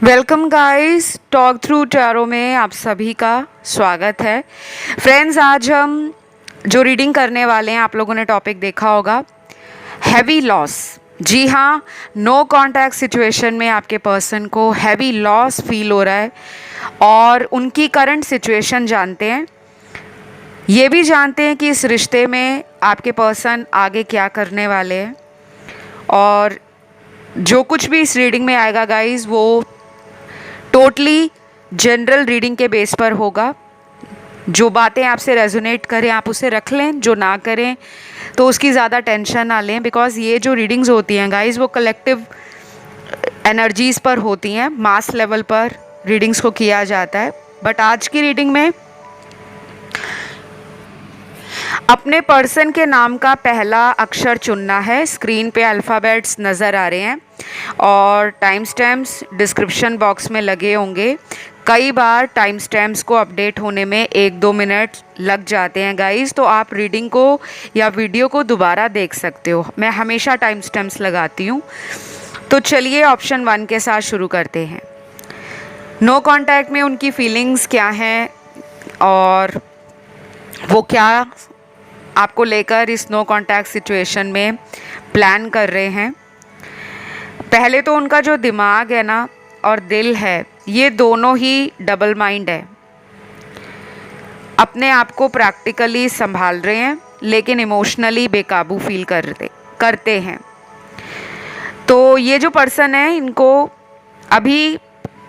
Welcome guys, talk through tarot में आप सभी का स्वागत है। फ्रेंड्स, आज हम जो रीडिंग करने वाले हैं, आप लोगों ने टॉपिक देखा होगा, हैवी लॉस। जी हाँ, नो कांटेक्ट सिचुएशन में आपके पर्सन को हैवी लॉस फील हो रहा है और उनकी करंट सिचुएशन जानते हैं। ये भी जानते हैं कि इस रिश्ते में आपके पर्सन आगे क्या करने वाले हैं। और जो कुछ भी इस रीडिंग में आएगा गाइस, वो टोटली जनरल रीडिंग के बेस पर होगा। जो बातें आपसे रेजोनेट करें आप उसे रख लें, जो ना करें तो उसकी ज़्यादा टेंशन ना लें। बिकॉज ये जो रीडिंग्स होती हैं गाइस, वो कलेक्टिव एनर्जीज़ पर होती हैं, मास लेवल पर रीडिंग्स को किया जाता है। बट आज की रीडिंग में अपने पर्सन के नाम का पहला अक्षर चुनना है। स्क्रीन पे अल्फ़ाबेट्स नज़र आ रहे हैं और टाइम स्टैम्प्स डिस्क्रिप्शन बॉक्स में लगे होंगे। कई बार टाइम स्टैम्प्स को अपडेट होने में 1-2 मिनट लग जाते हैं गाइस, तो आप रीडिंग को या वीडियो को दोबारा देख सकते हो। मैं हमेशा टाइम स्टैम्प्स लगाती हूँ। तो चलिए ऑप्शन 1 के साथ शुरू करते हैं। नो कॉन्टैक्ट में उनकी फीलिंग्स क्या हैं और वो क्या आपको लेकर इस नो कांटेक्ट सिचुएशन में प्लान कर रहे हैं। पहले तो उनका जो दिमाग है ना और दिल है, ये दोनों ही डबल माइंड है। अपने आप को प्रैक्टिकली संभाल रहे हैं लेकिन इमोशनली बेकाबू फील करते हैं। तो ये जो पर्सन है, इनको अभी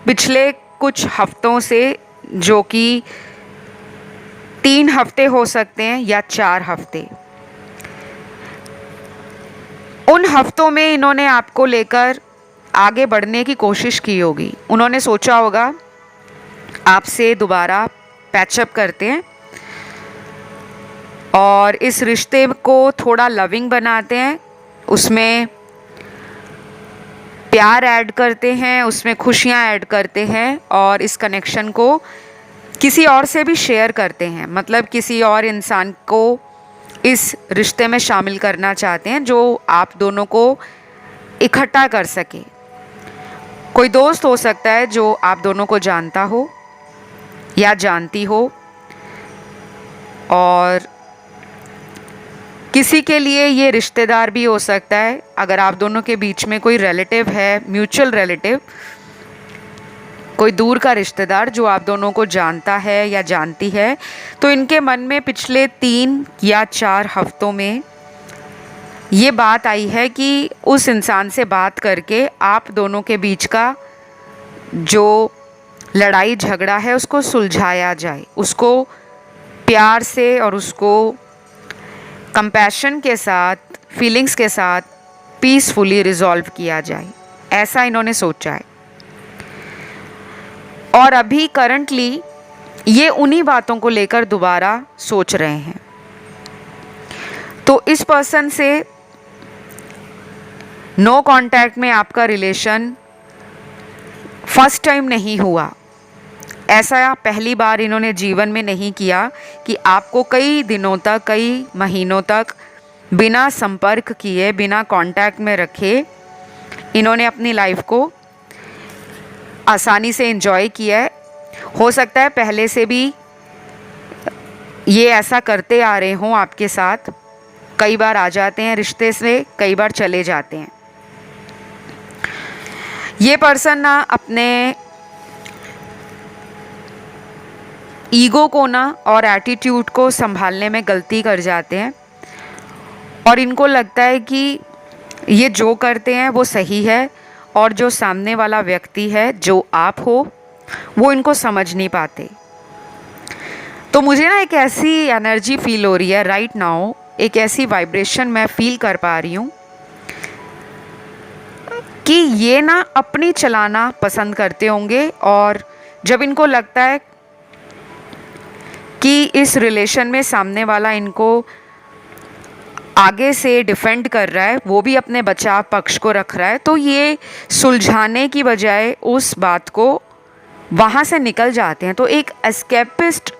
पिछले कुछ हफ्तों से, जो कि 3 हफ्ते हो सकते हैं या 4 हफ्ते, उन हफ्तों में इन्होंने आपको लेकर आगे बढ़ने की कोशिश की होगी। उन्होंने सोचा होगा आपसे दोबारा पैचअप करते हैं और इस रिश्ते को थोड़ा लविंग बनाते हैं, उसमें प्यार ऐड करते हैं, उसमें खुशियां ऐड करते हैं और इस कनेक्शन को किसी और से भी शेयर करते हैं। मतलब किसी और इंसान को इस रिश्ते में शामिल करना चाहते हैं जो आप दोनों को इकट्ठा कर सके। कोई दोस्त हो सकता है जो आप दोनों को जानता हो या जानती हो, और किसी के लिए ये रिश्तेदार भी हो सकता है। अगर आप दोनों के बीच में कोई रिलेटिव है, म्यूचुअल रिलेटिव, कोई दूर का रिश्तेदार जो आप दोनों को जानता है या जानती है, तो इनके मन में पिछले 3 या 4 हफ्तों में ये बात आई है कि उस इंसान से बात करके आप दोनों के बीच का जो लड़ाई झगड़ा है उसको सुलझाया जाए, उसको प्यार से और उसको कंपैशन के साथ, फीलिंग्स के साथ पीसफुली रिजॉल्व किया जाए। ऐसा इन्होंने सोचा है और अभी करंटली ये उन्हीं बातों को लेकर दोबारा सोच रहे हैं। तो इस पर्सन से नो कांटेक्ट में आपका रिलेशन फर्स्ट टाइम नहीं हुआ। ऐसा पहली बार इन्होंने जीवन में नहीं किया कि आपको कई दिनों तक, कई महीनों तक बिना संपर्क किए, बिना कांटेक्ट में रखे इन्होंने अपनी लाइफ को आसानी से एंजॉय किया है। हो सकता है पहले से भी ये ऐसा करते आ रहे हों आपके साथ। कई बार आ जाते हैं रिश्ते से, कई बार चले जाते हैं। ये पर्सन ना अपने ईगो को ना और एटीट्यूड को संभालने में गलती कर जाते हैं और इनको लगता है कि ये जो करते हैं वो सही है और जो सामने वाला व्यक्ति है, जो आप हो, वो इनको समझ नहीं पाते। तो मुझे ना एक ऐसी एनर्जी फील हो रही है राइट नाउ, एक ऐसी वाइब्रेशन मैं फील कर पा रही हूँ कि ये ना अपनी चलाना पसंद करते होंगे और जब इनको लगता है कि इस रिलेशन में सामने वाला इनको आगे से डिफेंड कर रहा है, वो भी अपने बचाव पक्ष को रख रहा है, तो ये सुलझाने की बजाय उस बात को वहाँ से निकल जाते हैं। तो एक एस्केपिस्ट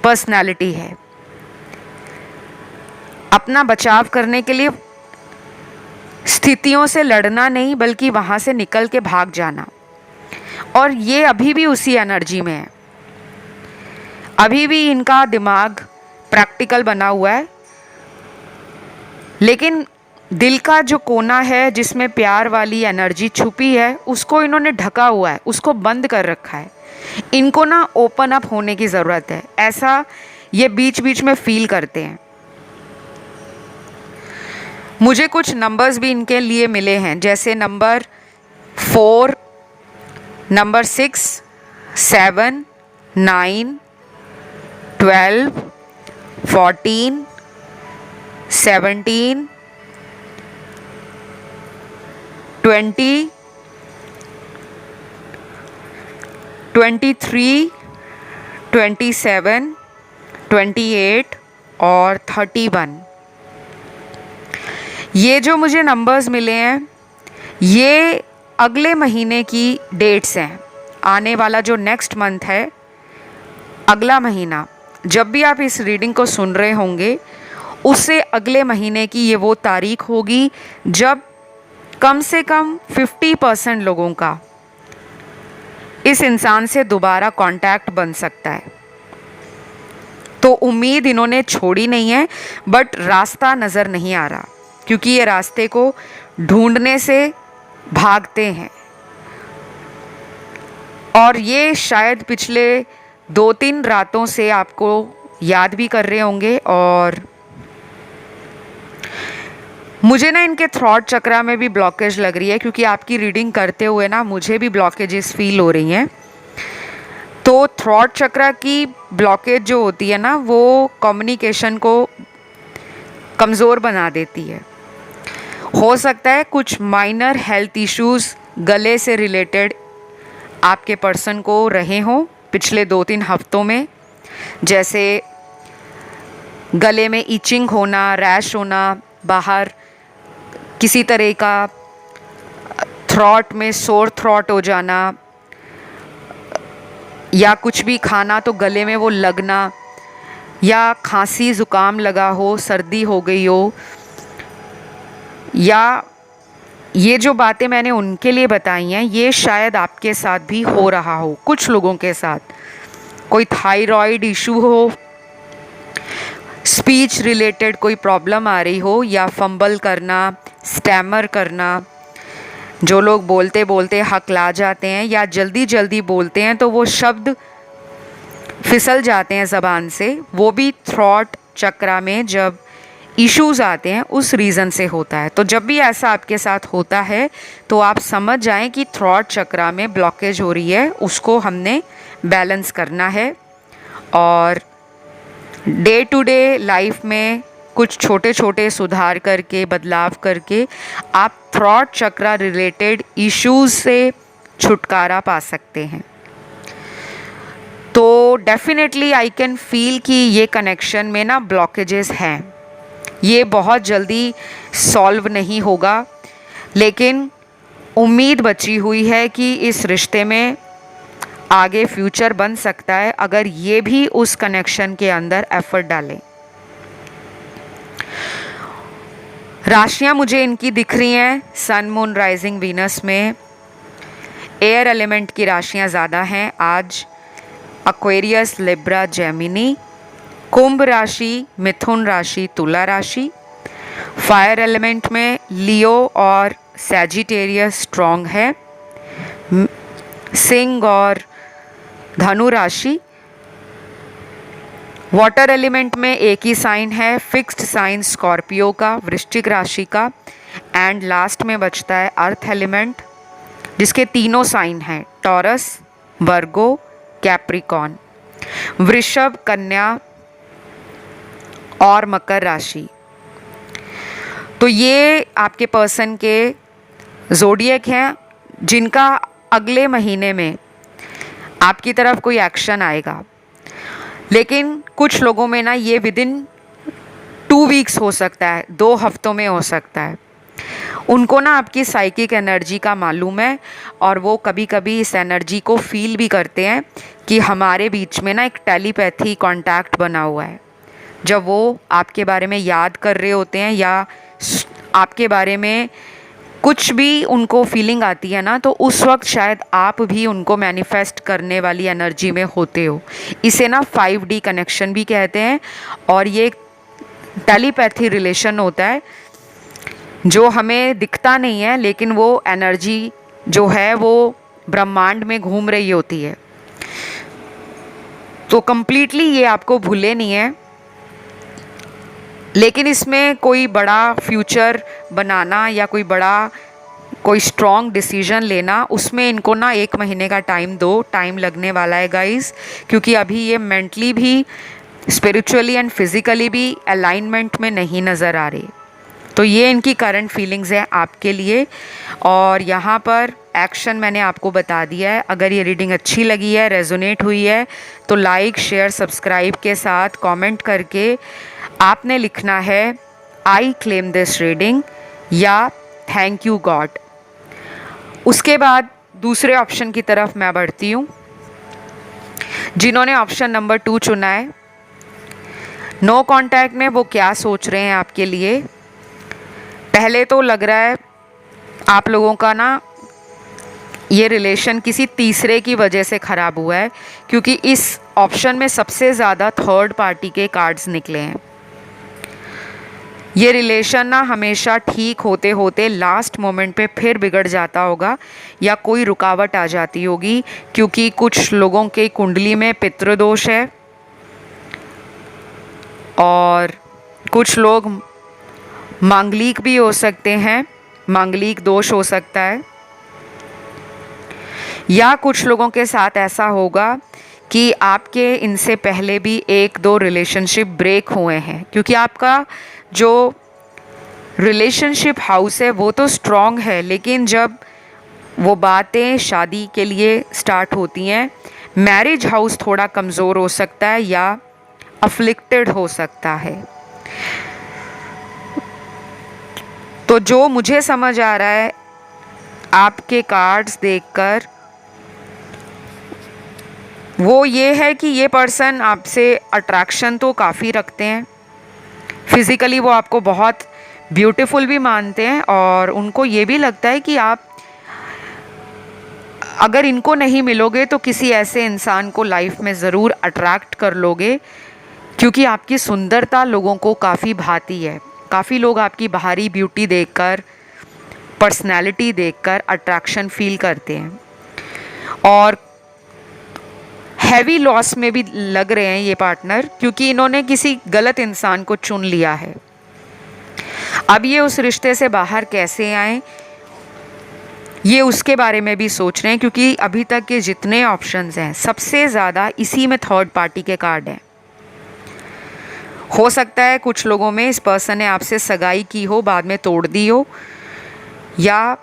पर्सनालिटी है, अपना बचाव करने के लिए स्थितियों से लड़ना नहीं बल्कि वहाँ से निकल के भाग जाना। और ये अभी भी उसी एनर्जी में है, अभी भी इनका दिमाग प्रैक्टिकल बना हुआ है, लेकिन दिल का जो कोना है जिसमें प्यार वाली एनर्जी छुपी है उसको इन्होंने ढका हुआ है, उसको बंद कर रखा है। इनको ना ओपन अप होने की ज़रूरत है, ऐसा ये बीच बीच में फील करते हैं। मुझे कुछ नंबर्स भी इनके लिए मिले हैं, जैसे नंबर 4, नंबर 6, 7, 9, 12, 14, 17, 20, 23, 27, 28 और 31। ये जो मुझे नंबर्स मिले हैं ये अगले महीने की डेट्स हैं। आने वाला जो नेक्स्ट मंथ है, अगला महीना, जब भी आप इस रीडिंग को सुन रहे होंगे उससे अगले महीने की ये वो तारीख होगी जब कम से कम 50% लोगों का इस इंसान से दोबारा कांटेक्ट बन सकता है। तो उम्मीद इन्होंने छोड़ी नहीं है, बट रास्ता नज़र नहीं आ रहा, क्योंकि ये रास्ते को ढूंढने से भागते हैं। और ये शायद पिछले 2-3 रातों से आपको याद भी कर रहे होंगे। और मुझे ना इनके थ्रॉट चक्रा में भी ब्लॉकेज लग रही है, क्योंकि आपकी रीडिंग करते हुए ना मुझे भी ब्लॉकेजेस फील हो रही हैं। तो थ्रॉट चक्रा की ब्लॉकेज जो होती है ना, वो कम्युनिकेशन को कमज़ोर बना देती है। हो सकता है कुछ माइनर हेल्थ इश्यूज़ गले से रिलेटेड आपके पर्सन को रहे हों पिछले 2-3 हफ्तों में, जैसे गले में इचिंग होना, रैश होना, बाहर किसी तरह का थ्रॉट में सोर थ्रॉट हो जाना, या कुछ भी खाना तो गले में वो लगना, या खांसी ज़ुकाम लगा हो, सर्दी हो गई हो, या ये जो बातें मैंने उनके लिए बताई हैं ये शायद आपके साथ भी हो रहा हो। कुछ लोगों के साथ कोई थायराइड इशू हो, स्पीच रिलेटेड कोई प्रॉब्लम आ रही हो, या फंबल करना, स्टैमर करना, जो लोग बोलते बोलते हकला जाते हैं या जल्दी जल्दी बोलते हैं तो वो शब्द फिसल जाते हैं ज़बान से, वो भी थ्रॉट चक्रा में जब इश्यूज़ आते हैं उस रीज़न से होता है। तो जब भी ऐसा आपके साथ होता है तो आप समझ जाएं कि थ्रॉट चक्रा में ब्लॉकेज हो रही है, उसको हमने बैलेंस करना है। और डे टू डे लाइफ में कुछ छोटे छोटे सुधार करके, बदलाव करके आप थ्रॉट चक्रा रिलेटेड इश्यूज़ से छुटकारा पा सकते हैं। तो डेफिनेटली आई कैन फील कि ये कनेक्शन में ना ब्लॉकेजेस हैं, ये बहुत जल्दी सॉल्व नहीं होगा, लेकिन उम्मीद बची हुई है कि इस रिश्ते में आगे फ्यूचर बन सकता है अगर ये भी उस कनेक्शन के अंदर एफर्ट डालें। राशियां मुझे इनकी दिख रही हैं सन, मून, राइजिंग, वीनस में एयर एलिमेंट की राशियां ज़्यादा हैं आज। Aquarius, Libra, Gemini. कुंभ राशि, मिथुन राशि, तुला राशि। फायर एलिमेंट में लियो और सैजिटेरियस स्ट्रॉन्ग है। सिंह और धनु राशि। वाटर एलिमेंट में एक ही साइन है, फिक्स्ड साइन स्कॉर्पियो का, वृश्चिक राशि का। एंड लास्ट में बचता है अर्थ एलिमेंट, जिसके तीनों साइन हैं, टॉरस, वर्गो, कैप्रिकॉन। वृषभ, कन्या और मकर राशि। तो ये आपके पर्सन के ज़ोडिएक हैं जिनका अगले महीने में आपकी तरफ कोई एक्शन आएगा, लेकिन कुछ लोगों में ना ये विदिन 2 वीक्स हो सकता है, 2 हफ्तों में हो सकता है। उनको ना आपकी साइकिक एनर्जी का मालूम है और वो कभी कभी इस एनर्जी को फील भी करते हैं कि हमारे बीच में ना एक टेलीपैथी कांटेक्ट बना हुआ है। जब वो आपके बारे में याद कर रहे होते हैं या आपके बारे में कुछ भी उनको फीलिंग आती है ना, तो उस वक्त शायद आप भी उनको मैनिफेस्ट करने वाली एनर्जी में होते हो। इसे ना 5D कनेक्शन भी कहते हैं, और ये टेलीपैथी रिलेशन होता है जो हमें दिखता नहीं है, लेकिन वो एनर्जी जो है वो ब्रह्मांड में घूम रही होती है। तो कंप्लीटली ये आपको भूले नहीं है, लेकिन इसमें कोई बड़ा फ्यूचर बनाना या कोई स्ट्रॉन्ग डिसीजन लेना, उसमें इनको ना 1 महीने का टाइम दो। टाइम लगने वाला है गाइस, क्योंकि अभी ये मेंटली भी, स्पिरिचुअली एंड फिजिकली भी अलाइनमेंट में नहीं नज़र आ रही। तो ये इनकी करंट फीलिंग्स है आपके लिए, और यहाँ पर एक्शन मैंने आपको बता दिया है। अगर ये रीडिंग अच्छी लगी है, रेजोनेट हुई है, तो लाइक शेयर सब्सक्राइब के साथ कमेंट करके आपने लिखना है आई क्लेम दिस रीडिंग या थैंक यू गॉड। उसके बाद दूसरे ऑप्शन की तरफ मैं बढ़ती हूँ। जिन्होंने ऑप्शन नंबर 2 चुना है, नो कांटेक्ट में वो क्या सोच रहे हैं आपके लिए। पहले तो लग रहा है आप लोगों का ना ये रिलेशन किसी तीसरे की वजह से ख़राब हुआ है, क्योंकि इस ऑप्शन में सबसे ज़्यादा थर्ड पार्टी के कार्ड्स निकले हैं। ये रिलेशन ना हमेशा ठीक होते होते लास्ट मोमेंट पे फिर बिगड़ जाता होगा, या कोई रुकावट आ जाती होगी, क्योंकि कुछ लोगों के कुंडली में पितृदोष है, और कुछ लोग मांगलिक भी हो सकते हैं, मांगलिक दोष हो सकता है, या कुछ लोगों के साथ ऐसा होगा कि आपके इनसे पहले भी 1-2 रिलेशनशिप ब्रेक हुए हैं, क्योंकि आपका जो रिलेशनशिप हाउस है वो तो स्ट्रॉन्ग है, लेकिन जब वो बातें शादी के लिए स्टार्ट होती हैं, मैरिज हाउस थोड़ा कमज़ोर हो सकता है या अफ्लिक्टेड हो सकता है। तो जो मुझे समझ आ रहा है आपके कार्ड्स देखकर, वो ये है कि ये पर्सन आपसे अट्रैक्शन तो काफ़ी रखते हैं, फिज़िकली वो आपको बहुत ब्यूटीफुल भी मानते हैं, और उनको ये भी लगता है कि आप अगर इनको नहीं मिलोगे तो किसी ऐसे इंसान को लाइफ में ज़रूर अट्रैक्ट कर लोगे, क्योंकि आपकी सुंदरता लोगों को काफ़ी भाती है। काफ़ी लोग आपकी बाहरी ब्यूटी देखकर, पर्सनैलिटी देखकर अट्रैक्शन फील करते हैं, और हैवी लॉस में भी लग रहे हैं ये पार्टनर, क्योंकि इन्होंने किसी गलत इंसान को चुन लिया है। अब ये उस रिश्ते से बाहर कैसे आए, ये उसके बारे में भी सोच रहे हैं, क्योंकि अभी तक के जितने ऑप्शंस हैं सबसे ज़्यादा इसी में थर्ड पार्टी के कार्ड हैं। हो सकता है कुछ लोगों में इस पर्सन ने आपसे सगाई की हो, बाद में तोड़ दी हो, या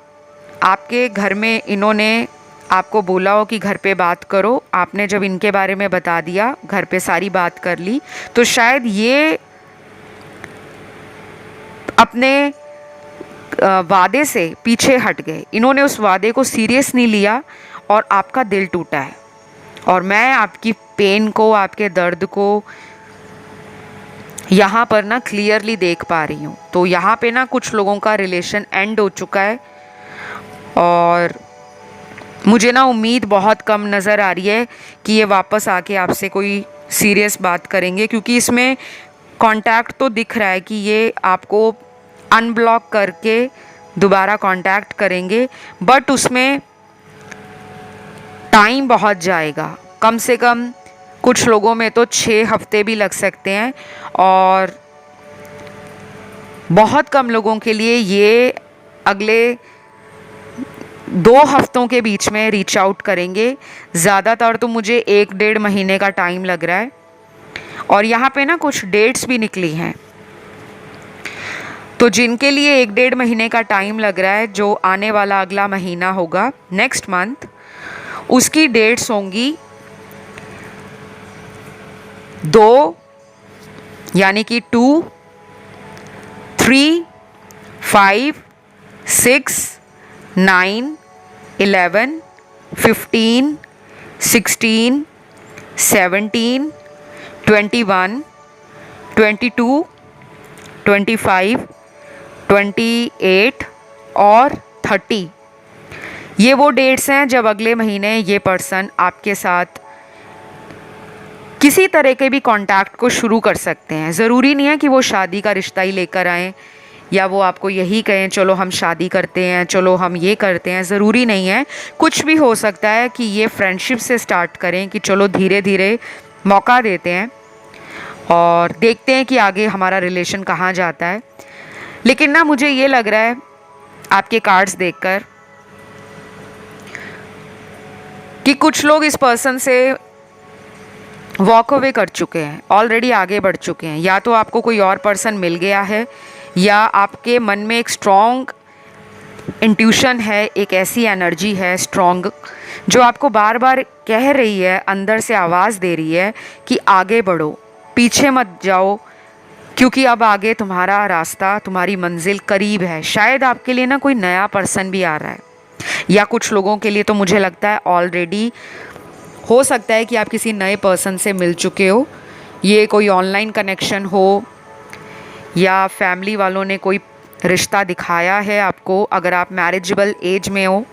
आपके घर में इन्होंने आपको बोला हो कि घर पे बात करो, आपने जब इनके बारे में बता दिया, घर पे सारी बात कर ली, तो शायद ये अपने वादे से पीछे हट गए। इन्होंने उस वादे को सीरियस नहीं लिया और आपका दिल टूटा है, और मैं आपकी पेन को, आपके दर्द को यहाँ पर ना क्लियरली देख पा रही हूँ। तो यहाँ पे ना कुछ लोगों का रिलेशन एंड हो चुका है, और मुझे ना उम्मीद बहुत कम नज़र आ रही है कि ये वापस आके आपसे कोई सीरियस बात करेंगे, क्योंकि इसमें कांटेक्ट तो दिख रहा है कि ये आपको अनब्लॉक करके दोबारा कांटेक्ट करेंगे, बट उसमें टाइम बहुत जाएगा। कम से कम कुछ लोगों में तो 6 हफ्ते भी लग सकते हैं, और बहुत कम लोगों के लिए ये अगले 2 हफ्तों के बीच में रीच आउट करेंगे। ज़्यादातर तो मुझे 1-1.5 महीने का टाइम लग रहा है, और यहाँ पे ना कुछ डेट्स भी निकली हैं। तो जिनके लिए 1-1.5 महीने का टाइम लग रहा है, जो आने वाला अगला महीना होगा नेक्स्ट मंथ, उसकी डेट्स होंगी 2 यानी कि 2, 3, 5, 6, 9, 11, 15, 16, 17, 21, 22, 25, 28 और 30, ये वो डेट्स हैं जब अगले महीने ये पर्सन आपके साथ किसी तरह के भी कांटेक्ट को शुरू कर सकते हैं। ज़रूरी नहीं है कि वो शादी का रिश्ता ही लेकर आएँ या वो आपको यही कहें चलो हम शादी करते हैं, चलो हम ये करते हैं। ज़रूरी नहीं है, कुछ भी हो सकता है कि ये फ्रेंडशिप से स्टार्ट करें कि चलो धीरे धीरे मौका देते हैं और देखते हैं कि आगे हमारा रिलेशन कहाँ जाता है। लेकिन ना मुझे ये लग रहा है आपके कार्ड्स देखकर कि कुछ लोग इस पर्सन से वॉक अवे कर चुके हैं, ऑलरेडी आगे बढ़ चुके हैं। या तो आपको कोई और पर्सन मिल गया है या आपके मन में एक स्ट्रॉन्ग इंट्यूशन है, एक ऐसी एनर्जी है स्ट्रॉन्ग जो आपको बार बार कह रही है, अंदर से आवाज़ दे रही है कि आगे बढ़ो, पीछे मत जाओ, क्योंकि अब आगे तुम्हारा रास्ता, तुम्हारी मंजिल करीब है। शायद आपके लिए ना कोई नया पर्सन भी आ रहा है, या कुछ लोगों के लिए तो मुझे लगता है ऑलरेडी हो सकता है कि आप किसी नए पर्सन से मिल चुके हो। ये कोई ऑनलाइन कनेक्शन हो या फैमिली वालों ने कोई रिश्ता दिखाया है आपको, अगर आप मैरिजेबल एज में हो,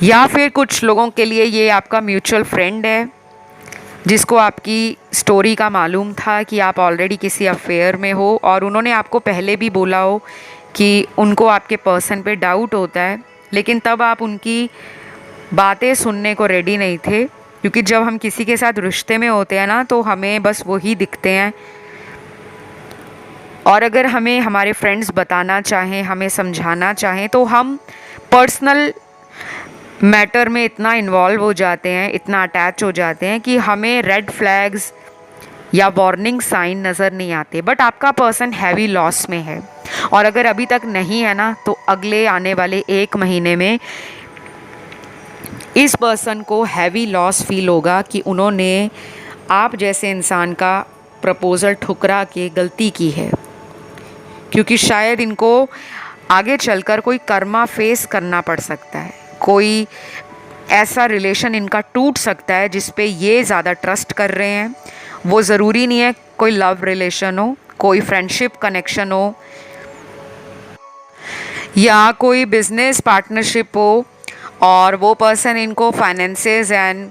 या फिर कुछ लोगों के लिए ये आपका म्यूचुअल फ्रेंड है जिसको आपकी स्टोरी का मालूम था कि आप ऑलरेडी किसी अफेयर में हो और उन्होंने आपको पहले भी बोला हो कि उनको आपके पर्सन पे डाउट होता है, लेकिन तब आप उनकी बातें सुनने को रेडी नहीं थे। क्योंकि जब हम किसी के साथ रिश्ते में होते हैं ना तो हमें बस वही दिखते हैं, और अगर हमें हमारे फ्रेंड्स बताना चाहें, हमें समझाना चाहें, तो हम पर्सनल मैटर में इतना इन्वॉल्व हो जाते हैं, इतना अटैच हो जाते हैं कि हमें रेड फ्लैग्स या वार्निंग साइन नज़र नहीं आते। बट आपका पर्सन हैवी लॉस में है, और अगर अभी तक नहीं है ना तो अगले आने वाले 1 महीने में इस पर्सन को हैवी लॉस फील होगा कि उन्होंने आप जैसे इंसान का प्रपोज़ल ठुकरा के गलती की है। क्योंकि शायद इनको आगे चलकर कोई कर्मा फेस करना पड़ सकता है, कोई ऐसा रिलेशन इनका टूट सकता है जिस पे ये ज़्यादा ट्रस्ट कर रहे हैं। वो ज़रूरी नहीं है कोई लव रिलेशन हो, कोई फ्रेंडशिप कनेक्शन हो, या कोई बिजनेस पार्टनरशिप हो, और वो पर्सन इनको फाइनेंसेस एंड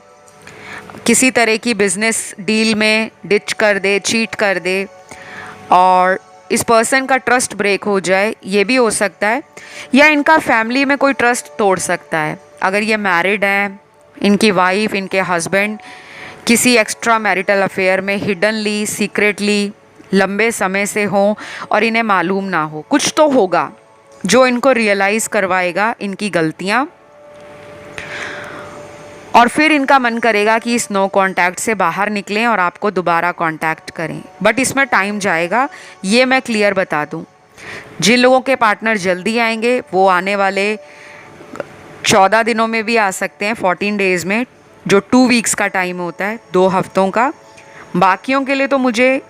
किसी तरह की बिजनेस डील में डिच कर दे, चीट कर दे, और इस पर्सन का ट्रस्ट ब्रेक हो जाए, ये भी हो सकता है। या इनका फैमिली में कोई ट्रस्ट तोड़ सकता है। अगर ये मैरिड हैं, इनकी वाइफ, इनके हस्बैंड किसी एक्स्ट्रा मैरिटल अफेयर में हिडनली, सीक्रेटली लंबे समय से हों और इन्हें मालूम ना हो, कुछ तो होगा जो इनको रियलाइज़ करवाएगा इनकी गलतियाँ, और फिर इनका मन करेगा कि इस नो कांटेक्ट से बाहर निकलें और आपको दोबारा कांटेक्ट करें। बट इसमें टाइम जाएगा, ये मैं क्लियर बता दूं। जिन लोगों के पार्टनर जल्दी आएंगे वो आने वाले 14 दिनों में भी आ सकते हैं, 14 डेज़ में, जो 2 वीक्स का टाइम होता है, 2 हफ्तों का। बाकियों के लिए तो मुझे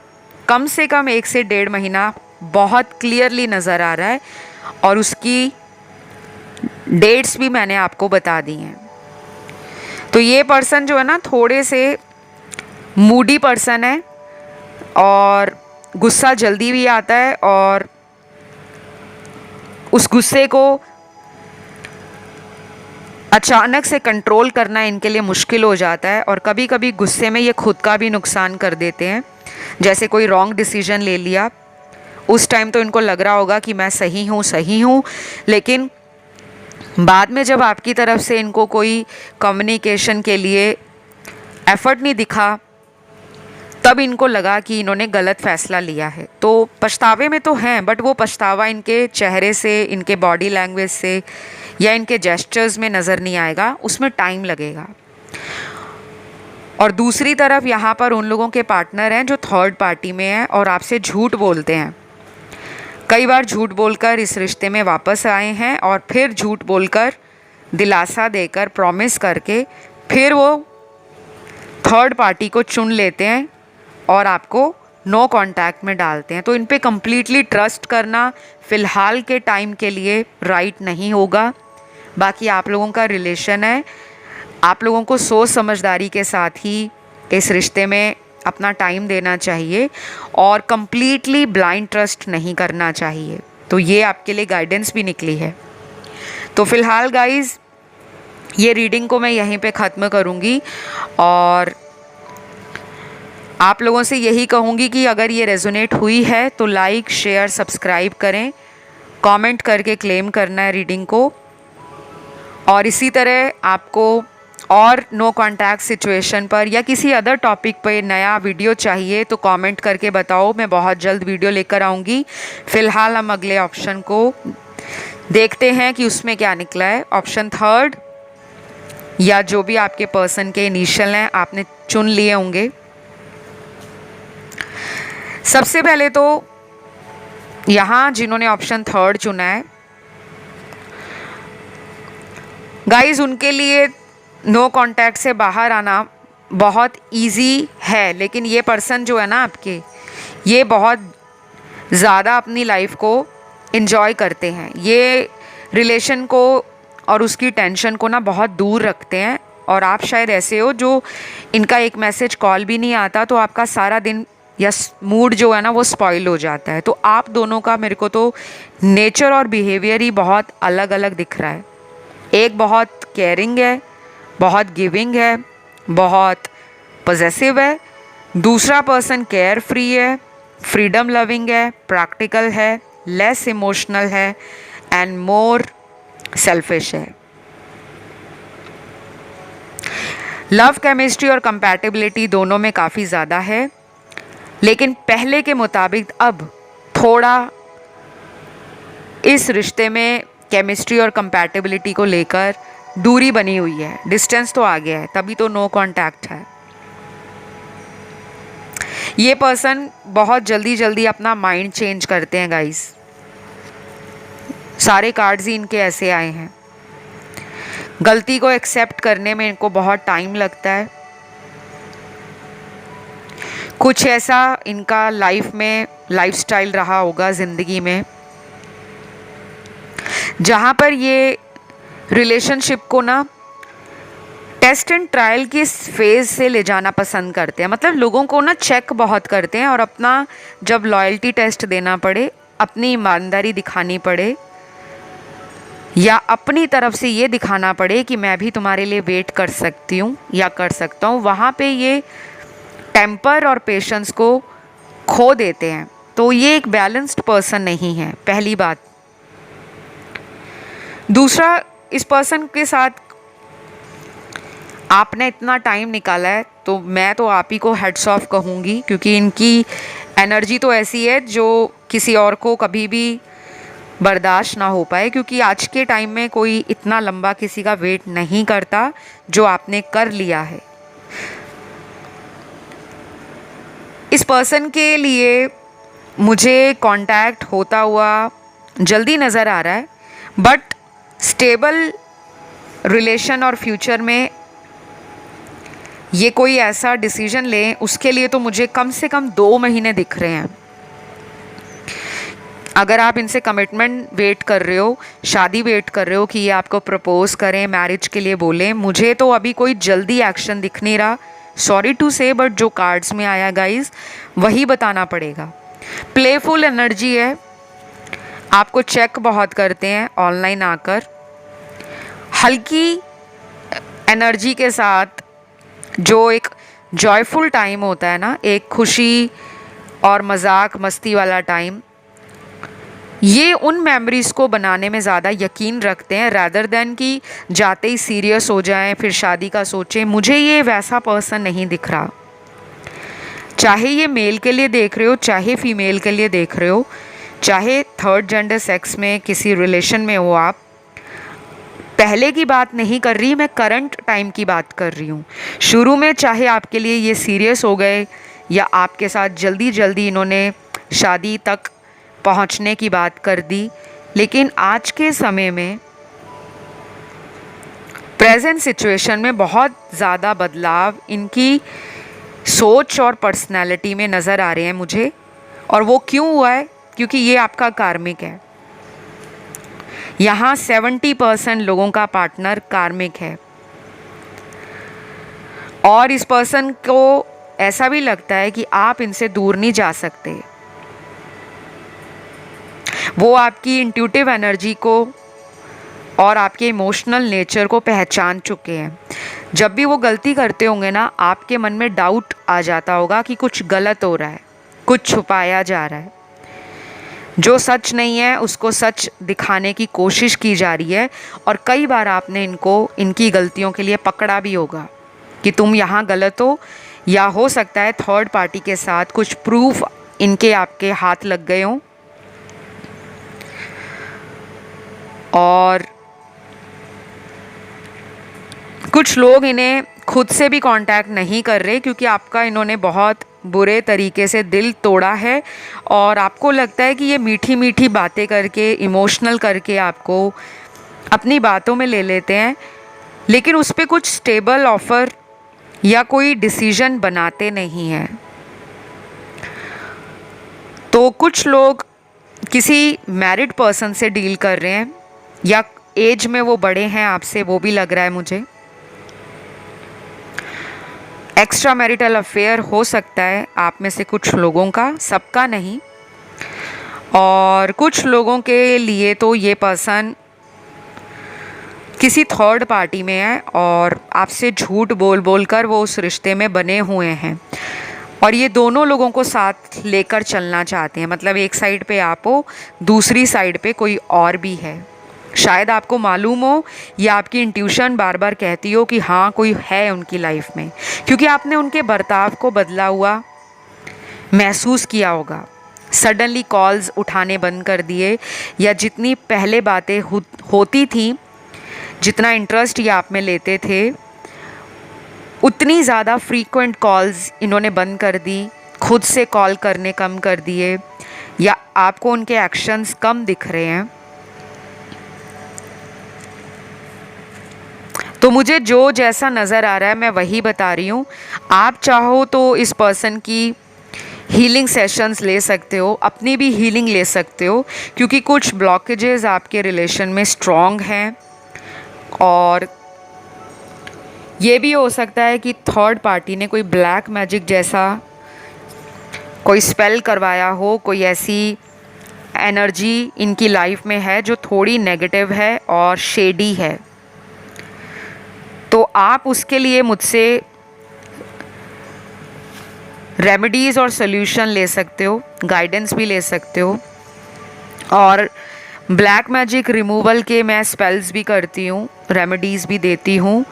कम से कम 1 से 1.5 महीना बहुत क्लियरली नज़र आ रहा है, और उसकी डेट्स भी मैंने आपको बता दी हैं। तो ये पर्सन जो है ना थोड़े से मूडी पर्सन है, और गुस्सा जल्दी भी आता है, और उस गुस्से को अचानक से कंट्रोल करना इनके लिए मुश्किल हो जाता है, और कभी कभी गुस्से में ये खुद का भी नुकसान कर देते हैं। जैसे कोई रॉन्ग डिसीजन ले लिया, उस टाइम तो इनको लग रहा होगा कि मैं सही हूँ, लेकिन बाद में जब आपकी तरफ से इनको कोई कम्युनिकेशन के लिए एफर्ट नहीं दिखा, तब इनको लगा कि इन्होंने गलत फ़ैसला लिया है। तो पछतावे में तो हैं, बट वो पछतावा इनके चेहरे से, इनके बॉडी लैंग्वेज से या इनके जेस्चर्स में नज़र नहीं आएगा, उसमें टाइम लगेगा। और दूसरी तरफ यहाँ पर उन लोगों के पार्टनर हैं जो थर्ड पार्टी में हैं और आपसे झूठ बोलते हैं। कई बार झूठ बोलकर इस रिश्ते में वापस आए हैं, और फिर झूठ बोलकर, दिलासा देकर, प्रॉमिस करके फिर वो थर्ड पार्टी को चुन लेते हैं और आपको नो कांटेक्ट में डालते हैं। तो इन पे कम्प्लीटली ट्रस्ट करना फ़िलहाल के टाइम के लिए राइट नहीं होगा। बाकी आप लोगों का रिलेशन है, आप लोगों को सोच समझदारी के साथ ही इस रिश्ते में अपना टाइम देना चाहिए और कम्प्लीटली ब्लाइंड ट्रस्ट नहीं करना चाहिए। तो ये आपके लिए गाइडेंस भी निकली है। तो फिलहाल गाइज ये रीडिंग को मैं यहीं पे ख़त्म करूँगी और आप लोगों से यही कहूँगी कि अगर ये रेजोनेट हुई है तो लाइक शेयर सब्सक्राइब करें, कमेंट करके क्लेम करना है रीडिंग को। और इसी तरह आपको और नो कॉन्टैक्ट सिचुएशन पर या किसी अदर टॉपिक पे नया वीडियो चाहिए तो कमेंट करके बताओ, मैं बहुत जल्द वीडियो लेकर आऊँगी। फ़िलहाल हम अगले ऑप्शन को देखते हैं कि उसमें क्या निकला है। ऑप्शन थर्ड या जो भी आपके पर्सन के इनिशियल हैं आपने चुन लिए होंगे। सबसे पहले तो यहाँ जिन्होंने ऑप्शन थर्ड चुना है गाइस, उनके लिए नो कांटेक्ट से बाहर आना बहुत इजी है, लेकिन ये पर्सन जो है ना आपके, ये बहुत ज़्यादा अपनी लाइफ को एंजॉय करते हैं। ये रिलेशन को और उसकी टेंशन को ना बहुत दूर रखते हैं। और आप शायद ऐसे हो जो इनका एक मैसेज कॉल भी नहीं आता तो आपका सारा दिन या मूड जो है ना वो स्पॉइल हो जाता है। तो आप दोनों का मेरे को तो नेचर और बिहेवियर ही बहुत अलग अलग दिख रहा है। एक बहुत केयरिंग है, बहुत गिविंग है, बहुत पॉजेसिव है। दूसरा पर्सन केयर फ्री है, फ्रीडम लविंग है, प्रैक्टिकल है, लेस इमोशनल है एंड मोर सेल्फिश है। लव केमिस्ट्री और कंपैटिबिलिटी दोनों में काफ़ी ज़्यादा है, लेकिन पहले के मुताबिक अब थोड़ा इस रिश्ते में केमिस्ट्री और कंपैटिबिलिटी को लेकर दूरी बनी हुई है। डिस्टेंस तो आ गया है, तभी तो नो कांटेक्ट है। ये पर्सन बहुत जल्दी जल्दी अपना माइंड चेंज करते हैं गाइस। सारे कार्ड्स ही इनके ऐसे आए हैं। गलती को एक्सेप्ट करने में इनको बहुत टाइम लगता है। कुछ ऐसा इनका लाइफ में लाइफस्टाइल रहा होगा ज़िंदगी में जहाँ पर ये रिलेशनशिप को ना टेस्ट एंड ट्रायल की फेज़ से ले जाना पसंद करते हैं। मतलब लोगों को ना चेक बहुत करते हैं और अपना जब लॉयल्टी टेस्ट देना पड़े, अपनी ईमानदारी दिखानी पड़े या अपनी तरफ से ये दिखाना पड़े कि मैं भी तुम्हारे लिए वेट कर सकती हूँ या कर सकता हूँ, वहाँ पे ये टेम्पर और पेशेंस को खो देते हैं। तो ये एक बैलेंस्ड पर्सन नहीं है, पहली बात। दूसरा, इस पर्सन के साथ आपने इतना टाइम निकाला है तो मैं तो आप ही को हेड्स ऑफ कहूँगी, क्योंकि इनकी एनर्जी तो ऐसी है जो किसी और को कभी भी बर्दाश्त ना हो पाए, क्योंकि आज के टाइम में कोई इतना लंबा किसी का वेट नहीं करता जो आपने कर लिया है। इस पर्सन के लिए मुझे कांटेक्ट होता हुआ जल्दी नज़र आ रहा है, बट स्टेबल रिलेशन और फ्यूचर में ये कोई ऐसा डिसीजन लें उसके लिए तो मुझे कम से कम 2 महीने दिख रहे हैं। अगर आप इनसे कमिटमेंट वेट कर रहे हो, शादी वेट कर रहे हो कि ये आपको प्रपोज करें, मैरिज के लिए बोलें, मुझे तो अभी कोई जल्दी एक्शन दिख नहीं रहा। सॉरी टू से, बट जो कार्ड्स में आया गाइस वही बताना पड़ेगा। प्लेफुल एनर्जी है, आपको चेक बहुत करते हैं ऑनलाइन आकर। हल्की एनर्जी के साथ जो एक जॉयफुल टाइम होता है ना, एक खुशी और मजाक मस्ती वाला टाइम, ये उन मेमोरीज़ को बनाने में ज़्यादा यकीन रखते हैं रैदर देन कि जाते ही सीरियस हो जाएं फिर शादी का सोचें। मुझे ये वैसा पर्सन नहीं दिख रहा। चाहे ये मेल के लिए देख रहे हो, चाहे फीमेल के लिए देख रहे हो, चाहे थर्ड जेंडर सेक्स में किसी रिलेशन में हो आप, पहले की बात नहीं कर रही, मैं करंट टाइम की बात कर रही हूँ। शुरू में चाहे आपके लिए ये सीरियस हो गए या आपके साथ जल्दी जल्दी इन्होंने शादी तक पहुँचने की बात कर दी, लेकिन आज के समय में प्रेजेंट सिचुएशन में बहुत ज़्यादा बदलाव इनकी सोच और पर्सनालिटी में नज़र आ रहे हैं मुझे। और वो क्यों हुआ है? क्योंकि ये आपका कार्मिक है। यहाँ 70% लोगों का पार्टनर कार्मिक है और इस पर्सन को ऐसा भी लगता है कि आप इनसे दूर नहीं जा सकते। वो आपकी इंट्यूटिव एनर्जी को और आपके इमोशनल नेचर को पहचान चुके हैं। जब भी वो गलती करते होंगे ना, आपके मन में डाउट आ जाता होगा कि कुछ गलत हो रहा है, कुछ छुपाया जा रहा है, जो सच नहीं है उसको सच दिखाने की कोशिश की जा रही है। और कई बार आपने इनको इनकी गलतियों के लिए पकड़ा भी होगा कि तुम यहाँ गलत हो, या हो सकता है थर्ड पार्टी के साथ कुछ प्रूफ इनके आपके हाथ लग गए हों। और कुछ लोग इन्हें खुद से भी कांटेक्ट नहीं कर रहे क्योंकि आपका इन्होंने बहुत बुरे तरीके से दिल तोड़ा है, और आपको लगता है कि ये मीठी मीठी बातें करके, इमोशनल करके आपको अपनी बातों में ले लेते हैं, लेकिन उस पर कुछ स्टेबल ऑफ़र या कोई डिसीजन बनाते नहीं हैं। तो कुछ लोग किसी मैरिड पर्सन से डील कर रहे हैं, या एज में वो बड़े हैं आपसे, वो भी लग रहा है मुझे। एक्स्ट्रा मैरिटल अफेयर हो सकता है आप में से कुछ लोगों का, सबका नहीं। और कुछ लोगों के लिए तो ये पर्सन किसी थर्ड पार्टी में है और आपसे झूठ बोल बोल कर वो उस रिश्ते में बने हुए हैं, और ये दोनों लोगों को साथ लेकर चलना चाहते हैं। मतलब एक साइड पे आप हो, दूसरी साइड पे कोई और भी है। शायद आपको मालूम हो, या आपकी इंट्यूशन बार बार कहती हो कि हाँ कोई है उनकी लाइफ में, क्योंकि आपने उनके बर्ताव को बदला हुआ महसूस किया होगा। सडनली कॉल्स उठाने बंद कर दिए, या जितनी पहले बातें होती थी, जितना इंटरेस्ट ये आप में लेते थे, उतनी ज़्यादा फ्रीक्वेंट कॉल्स इन्होंने बंद कर दी, खुद से कॉल करने कम कर दिए, या आपको उनके एक्शंस कम दिख रहे हैं। तो मुझे जो जैसा नज़र आ रहा है मैं वही बता रही हूँ। आप चाहो तो इस पर्सन की हीलिंग सेशंस ले सकते हो, अपनी भी हीलिंग ले सकते हो, क्योंकि कुछ ब्लॉकेजेस आपके रिलेशन में स्ट्रॉन्ग हैं। और ये भी हो सकता है कि थर्ड पार्टी ने कोई ब्लैक मैजिक जैसा कोई स्पेल करवाया हो, कोई ऐसी एनर्जी इनकी लाइफ में है जो थोड़ी नेगेटिव है और शेडी है। तो आप उसके लिए मुझसे रेमेडीज़ और सॉल्यूशन ले सकते हो, गाइडेंस भी ले सकते हो। और ब्लैक मैजिक रिमूवल के मैं स्पेल्स भी करती हूँ, रेमेडीज़ भी देती हूँ,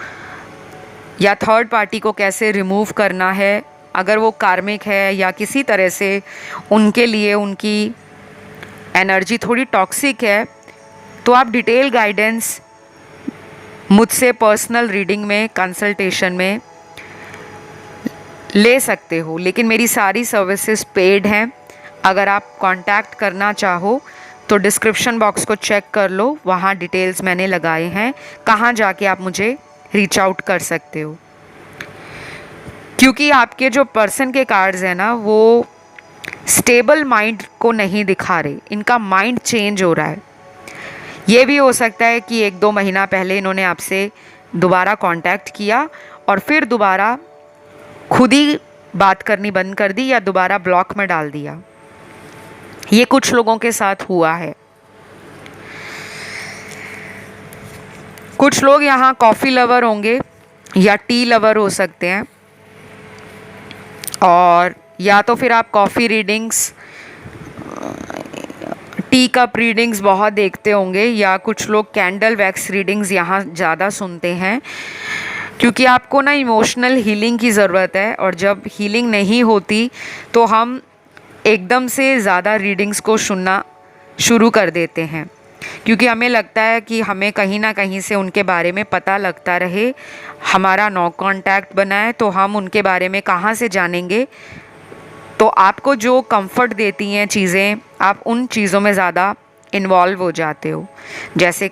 या थर्ड पार्टी को कैसे रिमूव करना है अगर वो कार्मिक है या किसी तरह से उनके लिए उनकी एनर्जी थोड़ी टॉक्सिक है। तो आप डिटेल गाइडेंस मुझसे पर्सनल रीडिंग में, कंसल्टेशन में ले सकते हो, लेकिन मेरी सारी सर्विसेज पेड हैं। अगर आप कांटेक्ट करना चाहो तो डिस्क्रिप्शन बॉक्स को चेक कर लो, वहाँ डिटेल्स मैंने लगाए हैं, कहाँ जाके आप मुझे रीच आउट कर सकते हो। क्योंकि आपके जो पर्सन के कार्ड्स हैं ना, वो स्टेबल माइंड को नहीं दिखा रहे, इनका माइंड चेंज हो रहा है। ये भी हो सकता है कि 1-2 महीना पहले इन्होंने आपसे दोबारा कांटेक्ट किया और फिर दोबारा खुद ही बात करनी बंद कर दी, या दोबारा ब्लॉक में डाल दिया। ये कुछ लोगों के साथ हुआ है। कुछ लोग यहाँ कॉफ़ी लवर होंगे या टी लवर हो सकते हैं, और या तो फिर आप coffee readings, tea cup readings बहुत देखते होंगे, या कुछ लोग कैंडल वैक्स रीडिंग्स यहाँ ज़्यादा सुनते हैं, क्योंकि आपको ना इमोशनल हीलिंग की ज़रूरत है। और जब हीलिंग नहीं होती तो हम एकदम से ज़्यादा रीडिंग्स को सुनना शुरू कर देते हैं, क्योंकि हमें लगता है कि हमें कहीं ना कहीं से उनके बारे में पता लगता रहे, हमारा नो कांटेक्ट बना है तो हम उनके बारे में कहाँ से जानेंगे। तो आपको जो कंफर्ट देती हैं चीज़ें, आप उन चीज़ों में ज़्यादा इन्वॉल्व हो जाते हो। जैसे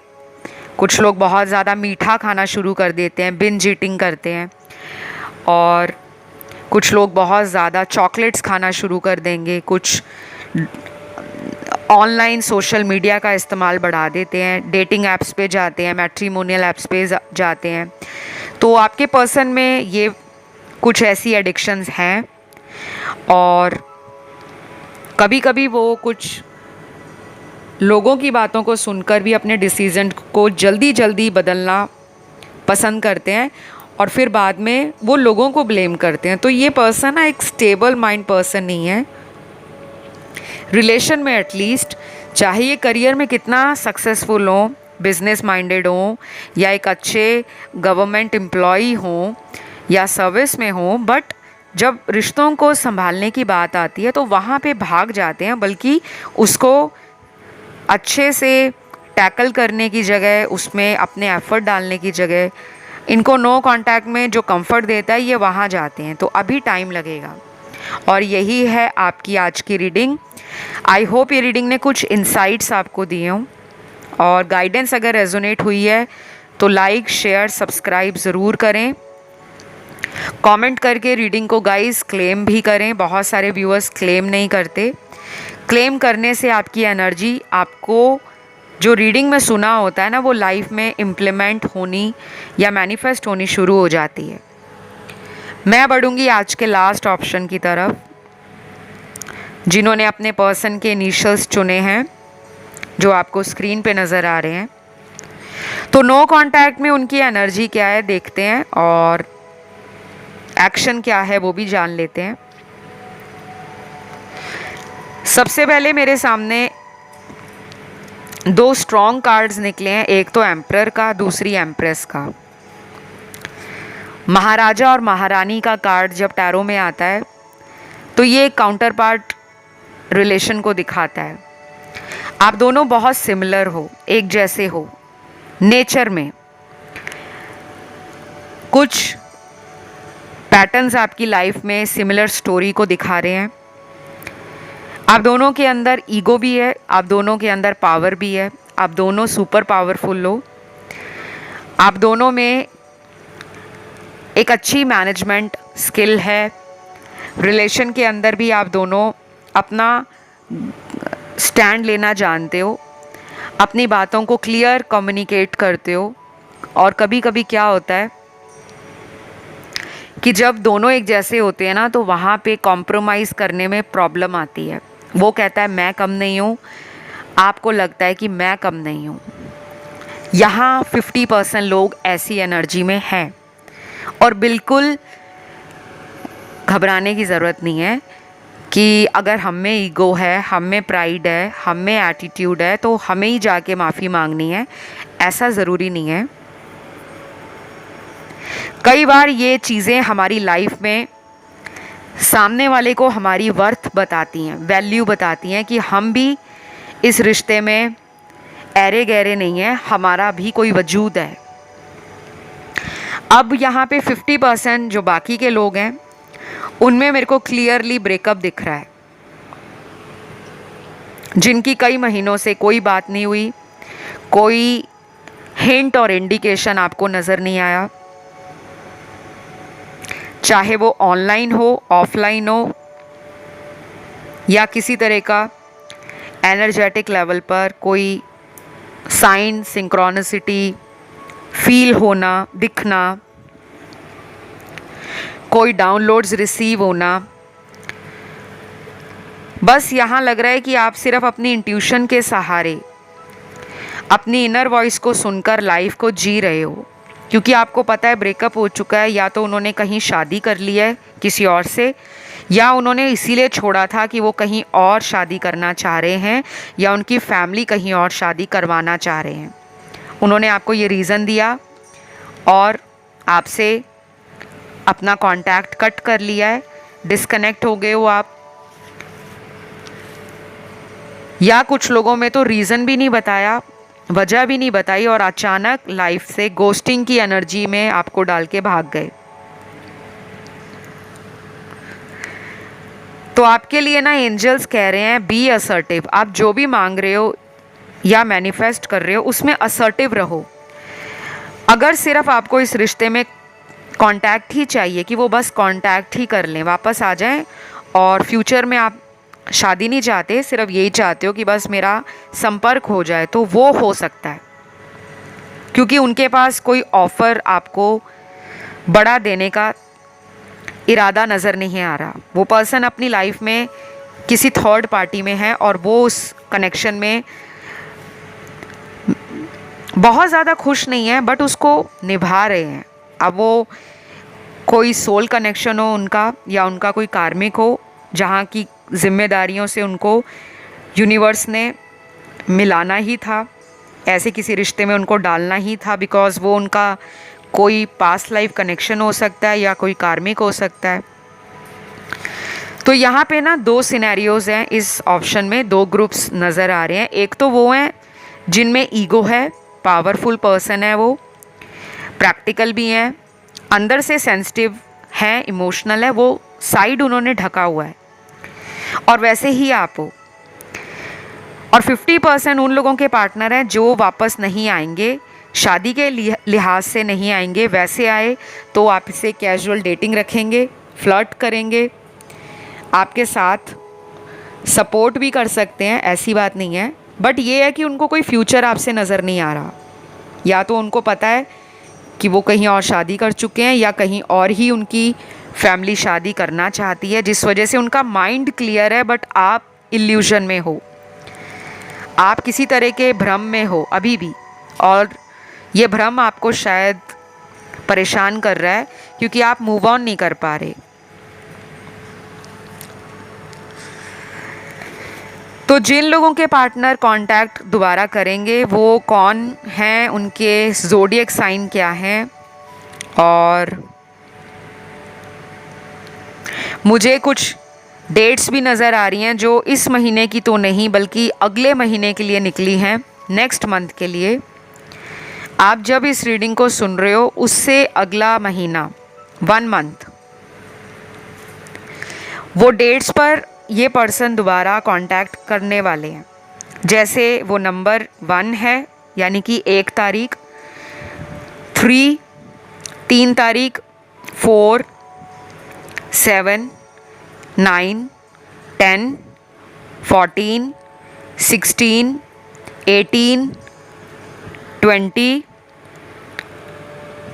कुछ लोग बहुत ज़्यादा मीठा खाना शुरू कर देते हैं, बिंज ईटिंग करते हैं, और कुछ लोग बहुत ज़्यादा चॉकलेट्स खाना शुरू कर देंगे, कुछ ऑनलाइन सोशल मीडिया का इस्तेमाल बढ़ा देते हैं, डेटिंग ऐप्स पे जाते हैं, मैट्रिमोनियल ऐप्स पे जाते हैं। तो आपके पर्सन में ये कुछ ऐसी एडिक्शंस हैं, और कभी कभी वो कुछ लोगों की बातों को सुनकर भी अपने डिसीजन को जल्दी जल्दी बदलना पसंद करते हैं और फिर बाद में वो लोगों को ब्लेम करते हैं। तो ये पर्सन ना एक स्टेबल माइंड पर्सन नहीं है। रिलेशन में एटलीस्ट, चाहे ये करियर में कितना सक्सेसफुल हो, बिजनेस माइंडेड हो, या एक अच्छे गवर्नमेंट एम्प्लॉई हो या सर्विस में हो, बट जब रिश्तों को संभालने की बात आती है तो वहाँ पे भाग जाते हैं, बल्कि उसको अच्छे से टैकल करने की जगह, उसमें अपने एफर्ट डालने की जगह, इनको नो कांटेक्ट में जो कंफर्ट देता है ये वहाँ जाते हैं। तो अभी टाइम लगेगा। और यही है आपकी आज की रीडिंग। आई होप ये रीडिंग ने कुछ इंसाइट्स आपको दिए हों, और गाइडेंस अगर रेजोनेट हुई है तो लाइक, शेयर, सब्सक्राइब ज़रूर करें। कमेंट करके रीडिंग को गाइस क्लेम भी करें। बहुत सारे व्यूअर्स क्लेम नहीं करते। क्लेम करने से आपकी एनर्जी, आपको जो रीडिंग में सुना होता है ना, वो लाइफ में इम्प्लीमेंट होनी या मैनिफेस्ट होनी शुरू हो जाती है। मैं बढ़ूंगी आज के लास्ट ऑप्शन की तरफ, जिन्होंने अपने पर्सन के इनिशियल्स चुने हैं, जो आपको स्क्रीन पे नज़र आ रहे हैं। तो नो कांटेक्ट में उनकी एनर्जी क्या है देखते हैं, और एक्शन क्या है वो भी जान लेते हैं। सबसे पहले मेरे सामने दो स्ट्रॉन्ग कार्ड्स निकले हैं, एक तो एम्परर का, दूसरी एम्प्रेस का। महाराजा और महारानी का कार्ड जब टैरो में आता है तो ये एक काउंटर पार्ट रिलेशन को दिखाता है। आप दोनों बहुत सिमिलर हो, एक जैसे हो नेचर में। कुछ पैटर्न्स आपकी लाइफ में सिमिलर स्टोरी को दिखा रहे हैं। आप दोनों के अंदर ईगो भी है, आप दोनों के अंदर पावर भी है, आप दोनों सुपर पावरफुल हो। आप दोनों में एक अच्छी मैनेजमेंट स्किल है। रिलेशन के अंदर भी आप दोनों अपना स्टैंड लेना जानते हो, अपनी बातों को क्लियर कम्युनिकेट करते हो। और कभी कभी क्या होता है कि जब दोनों एक जैसे होते हैं ना, तो वहाँ पे कॉम्प्रोमाइज़ करने में प्रॉब्लम आती है। वो कहता है मैं कम नहीं हूँ, आपको लगता है कि मैं कम नहीं हूँ। यहाँ 50% लोग ऐसी एनर्जी में हैं, और बिल्कुल घबराने की ज़रूरत नहीं है कि अगर हम में ईगो है, हम में प्राइड है, हम में एटीट्यूड है, तो हमें ही जाके माफ़ी मांगनी है। ऐसा ज़रूरी नहीं है। कई बार ये चीज़ें हमारी लाइफ में सामने वाले को हमारी वर्थ बताती हैं, वैल्यू बताती हैं कि हम भी इस रिश्ते में ऐरे गहरे नहीं हैं, हमारा भी कोई वजूद है। अब यहाँ पे 50% जो बाकी के लोग हैं, उनमें मेरे को क्लियरली ब्रेकअप दिख रहा है, जिनकी कई महीनों से कोई बात नहीं हुई, कोई हिंट और इंडिकेशन आपको नज़र नहीं आया। चाहे वो ऑनलाइन हो, ऑफलाइन हो, या किसी तरह का एनर्जेटिक लेवल पर कोई साइन, सिंक्रोनिसिटी फील होना, दिखना, कोई डाउनलोड्स रिसीव होना। बस यहाँ लग रहा है कि आप सिर्फ अपनी इंट्यूशन के सहारे, अपनी इनर वॉइस को सुनकर लाइफ को जी रहे हो, क्योंकि आपको पता है ब्रेकअप हो चुका है। या तो उन्होंने कहीं शादी कर ली है किसी और से, या उन्होंने इसीलिए छोड़ा था कि वो कहीं और शादी करना चाह रहे हैं, या उनकी फैमिली कहीं और शादी करवाना चाह रहे हैं। उन्होंने आपको ये रीज़न दिया और आपसे अपना कांटेक्ट कट कर लिया है, डिस्कनेक्ट हो गए हो आप। या कुछ लोगों में तो रीज़न भी नहीं बताया, वजह भी नहीं बताई, और अचानक लाइफ से गोस्टिंग की एनर्जी में आपको डाल के भाग गए। तो आपके लिए ना एंजल्स कह रहे हैं बी असर्टिव। आप जो भी मांग रहे हो या मैनिफेस्ट कर रहे हो, उसमें असर्टिव रहो। अगर सिर्फ आपको इस रिश्ते में कांटेक्ट ही चाहिए, कि वो बस कांटेक्ट ही कर लें, वापस आ जाएं, और फ्यूचर में आप शादी नहीं चाहते, सिर्फ यही चाहते हो कि बस मेरा संपर्क हो जाए, तो वो हो सकता है। क्योंकि उनके पास कोई ऑफ़र आपको बड़ा देने का इरादा नज़र नहीं आ रहा। वो पर्सन अपनी लाइफ में किसी थर्ड पार्टी में है, और वो उस कनेक्शन में बहुत ज़्यादा खुश नहीं है बट उसको निभा रहे हैं। अब वो कोई सोल कनेक्शन हो उनका, या उनका कोई कार्मिक हो जहाँ की जिम्मेदारियों से उनको यूनिवर्स ने मिलाना ही था, ऐसे किसी रिश्ते में उनको डालना ही था, बिकॉज़ वो उनका कोई पास्ट लाइफ कनेक्शन हो सकता है या कोई कार्मिक हो सकता है। तो यहाँ पे ना दो सिनेरियोज़ हैं इस ऑप्शन में, दो ग्रुप्स नज़र आ रहे हैं। एक तो वो हैं जिनमें ईगो है, पावरफुल पर्सन है, वो प्रैक्टिकल भी हैं, अंदर से सेंसिटिव हैं, इमोशनल है, वो साइड उन्होंने ढका हुआ है, और वैसे ही आप हो। और 50% उन लोगों के पार्टनर हैं जो वापस नहीं आएंगे, शादी के लिहाज से नहीं आएंगे। वैसे आए तो आप इसे कैजुअल डेटिंग रखेंगे, फ्लर्ट करेंगे, आपके साथ सपोर्ट भी कर सकते हैं, ऐसी बात नहीं है। बट ये है कि उनको कोई फ्यूचर आपसे नज़र नहीं आ रहा, या तो उनको पता है कि वो कहीं और शादी कर चुके हैं, या कहीं और ही उनकी फैमिली शादी करना चाहती है, जिस वजह से उनका माइंड क्लियर है बट आप इल्यूजन में हो, आप किसी तरह के भ्रम में हो अभी भी, और ये भ्रम आपको शायद परेशान कर रहा है क्योंकि आप मूव ऑन नहीं कर पा रहे। तो जिन लोगों के पार्टनर कांटेक्ट दोबारा करेंगे वो कौन हैं, उनके ज़ोडिएक साइन क्या हैं, और मुझे कुछ डेट्स भी नज़र आ रही हैं जो इस महीने की तो नहीं बल्कि अगले महीने के लिए निकली हैं, नेक्स्ट मंथ के लिए। आप जब इस रीडिंग को सुन रहे हो उससे अगला महीना, 1 मंथ, वो डेट्स पर ये पर्सन दोबारा कांटेक्ट करने वाले हैं। जैसे वो नंबर 1 है, यानी कि 1 तारीख, 3 तारीख, 4, 7, 9, 10, 14, 16, 18, 20,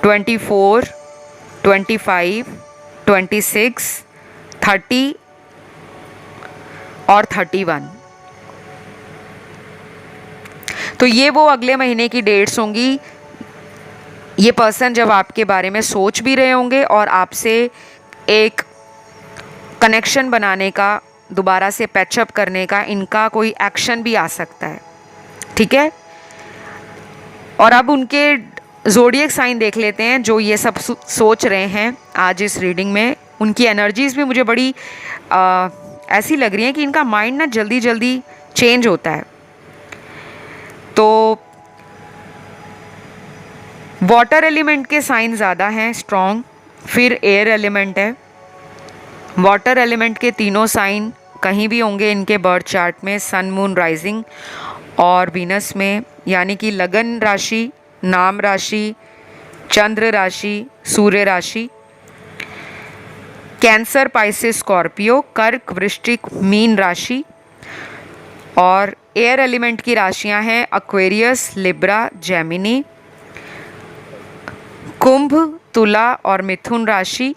24, 25, 26, 30 और 31। तो ये वो अगले महीने की डेट्स होंगी। ये पर्सन जब आपके बारे में सोच भी रहे होंगे और आपसे एक कनेक्शन बनाने का, दोबारा से पैचअप करने का इनका कोई एक्शन भी आ सकता है, ठीक है। और अब उनके ज़ोडिएक साइन देख लेते हैं जो ये सब सोच रहे हैं आज इस रीडिंग में। उनकी एनर्जीज़ भी मुझे बड़ी ऐसी लग रही हैं कि इनका माइंड ना जल्दी जल्दी चेंज होता है। तो वाटर एलिमेंट के साइन ज़्यादा हैं स्ट्रॉन्ग, फिर एयर एलिमेंट है। वाटर एलिमेंट के तीनों साइन कहीं भी होंगे इनके बर्थ चार्ट में, सन, मून, राइजिंग और वीनस में, यानी कि लगन राशि, नाम राशि, चंद्र राशि, सूर्य राशि, कैंसर, पाइसेस, स्कॉर्पियो, कर्क, वृश्चिक, मीन राशि। और एयर एलिमेंट की राशियां हैं एक्वेरियस, लिब्रा, जेमिनी, कुंभ, तुला और मिथुन राशि।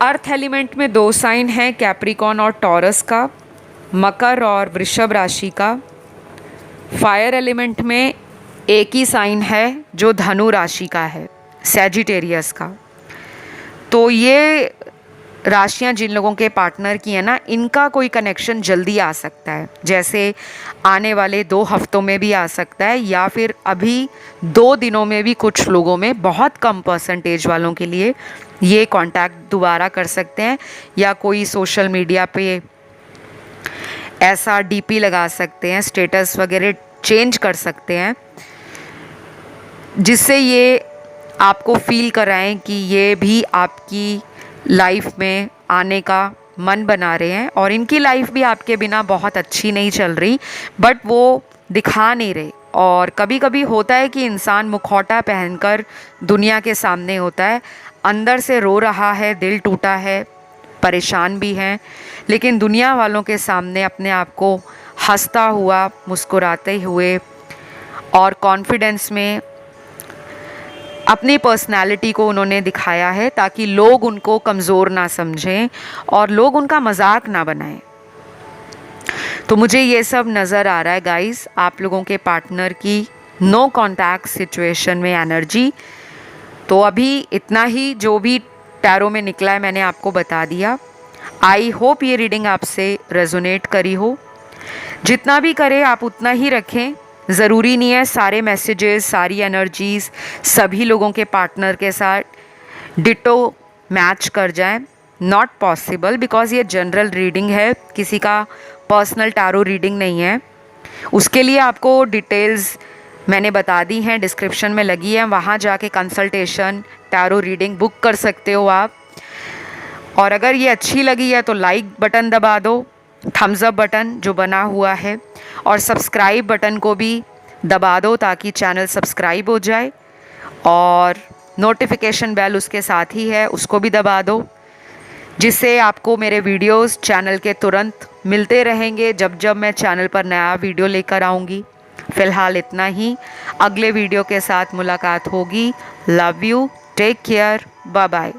अर्थ एलिमेंट में 2 साइन हैं, कैप्रिकॉन और टॉरस का, मकर और वृषभ राशि का। फायर एलिमेंट में एक ही साइन है जो धनु राशि का है, सैजिटेरियस का। तो ये राशियां जिन लोगों के पार्टनर की है ना, इनका कोई कनेक्शन जल्दी आ सकता है, जैसे आने वाले 2 हफ्तों में भी आ सकता है, या फिर अभी 2 दिनों में भी कुछ लोगों में, बहुत कम परसेंटेज वालों के लिए ये कांटेक्ट दोबारा कर सकते हैं, या कोई सोशल मीडिया पे ऐसा डीपी लगा सकते हैं, स्टेटस वगैरह चेंज कर सकते हैं जिससे ये आपको फील कराएं कि ये भी आपकी लाइफ में आने का मन बना रहे हैं, और इनकी लाइफ भी आपके बिना बहुत अच्छी नहीं चल रही बट वो दिखा नहीं रहे। और कभी कभी होता है कि इंसान मुखौटा पहनकर दुनिया के सामने होता है, अंदर से रो रहा है, दिल टूटा है, परेशान भी हैं, लेकिन दुनिया वालों के सामने अपने आप को हंसता हुआ, मुस्कुराते हुए और कॉन्फिडेंस में अपनी पर्सनालिटी को उन्होंने दिखाया है, ताकि लोग उनको कमज़ोर ना समझें और लोग उनका मजाक ना बनाएं। तो मुझे ये सब नज़र आ रहा है गाइस, आप लोगों के पार्टनर की नो कॉन्टैक्ट सिचुएशन में एनर्जी। तो अभी इतना ही जो भी टैरो में निकला है मैंने आपको बता दिया। आई होप ये रीडिंग आपसे रेजोनेट करी हो। जितना भी करे आप उतना ही रखें। ज़रूरी नहीं है सारे मैसेजेस, सारी एनर्जीज सभी लोगों के पार्टनर के साथ डिटो मैच कर जाएं। नॉट पॉसिबल, बिकॉज ये जनरल रीडिंग है, किसी का पर्सनल टैरो रीडिंग नहीं है। उसके लिए आपको डिटेल्स मैंने बता दी हैं, डिस्क्रिप्शन में लगी है, वहाँ जाके कंसल्टेशन टैरो रीडिंग बुक कर सकते हो आप। और अगर ये अच्छी लगी है तो लाइक बटन दबा दो, थम्स अप बटन जो बना हुआ है, और सब्सक्राइब बटन को भी दबा दो ताकि चैनल सब्सक्राइब हो जाए, और नोटिफिकेशन बेल उसके साथ ही है उसको भी दबा दो, जिससे आपको मेरे वीडियोस चैनल के तुरंत मिलते रहेंगे जब जब मैं चैनल पर नया वीडियो लेकर आऊँगी। फ़िलहाल इतना ही, अगले वीडियो के साथ मुलाकात होगी। Love you, take care, bye bye.